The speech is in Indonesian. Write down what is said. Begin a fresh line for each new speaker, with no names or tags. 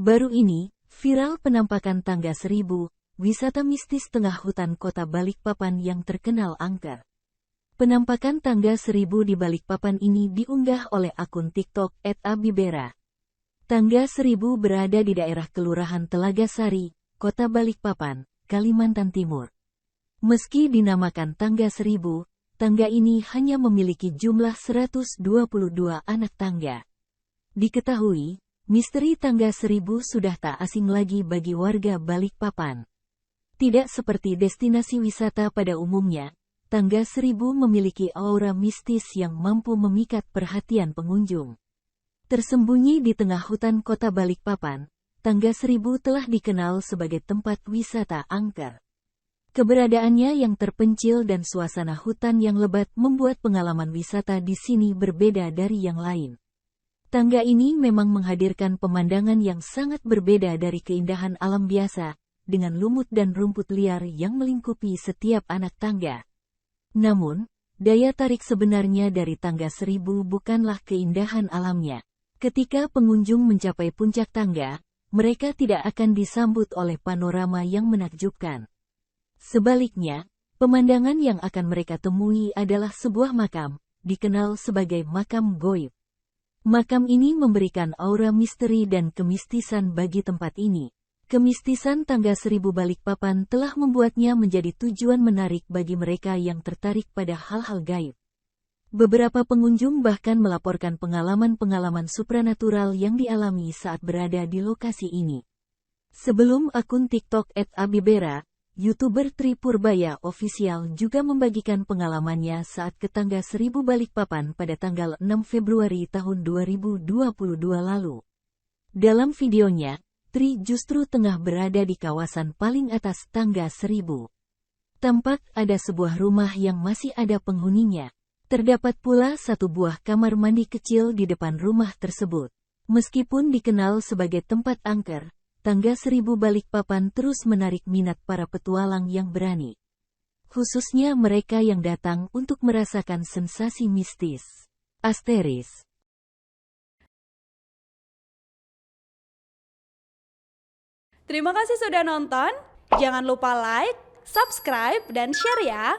Baru ini, viral penampakan tangga 1000, wisata mistis tengah hutan kota Balikpapan yang terkenal angker. Penampakan tangga 1000 di Balikpapan ini diunggah oleh akun TikTok @abibera. Tangga 1000 berada di daerah Kelurahan Telaga Sari, Kota Balikpapan, Kalimantan Timur. Meski dinamakan tangga 1000, tangga ini hanya memiliki jumlah 122 anak tangga. Diketahui, misteri tangga 1000 sudah tak asing lagi bagi warga Balikpapan. Tidak seperti destinasi wisata pada umumnya, tangga 1000 memiliki aura mistis yang mampu memikat perhatian pengunjung. Tersembunyi di tengah hutan kota Balikpapan, tangga 1000 telah dikenal sebagai tempat wisata angker. Keberadaannya yang terpencil dan suasana hutan yang lebat membuat pengalaman wisata di sini berbeda dari yang lain. Tangga ini memang menghadirkan pemandangan yang sangat berbeda dari keindahan alam biasa, dengan lumut dan rumput liar yang melingkupi setiap anak tangga. Namun, daya tarik sebenarnya dari tangga 1000 bukanlah keindahan alamnya. Ketika pengunjung mencapai puncak tangga, mereka tidak akan disambut oleh panorama yang menakjubkan. Sebaliknya, pemandangan yang akan mereka temui adalah sebuah makam, dikenal sebagai makam goib. Makam ini memberikan aura misteri dan kemistisan bagi tempat ini. Kemistisan tangga 1000 Balikpapan telah membuatnya menjadi tujuan menarik bagi mereka yang tertarik pada hal-hal gaib. Beberapa pengunjung bahkan melaporkan pengalaman-pengalaman supranatural yang dialami saat berada di lokasi ini. Sebelum akun TikTok @abibera, YouTuber Tri Purbaya Official juga membagikan pengalamannya saat ke tangga 1000 Balikpapan pada tanggal 6 Februari tahun 2022 lalu. Dalam videonya, Tri justru tengah berada di kawasan paling atas tangga 1000. Tampak ada sebuah rumah yang masih ada penghuninya. Terdapat pula satu buah kamar mandi kecil di depan rumah tersebut. Meskipun dikenal sebagai tempat angker, tangga 1000 Balikpapan terus menarik minat para petualang yang berani. Khususnya mereka yang datang untuk merasakan sensasi mistis. Asteris.
Terima kasih sudah nonton. Jangan lupa like, subscribe, dan share ya.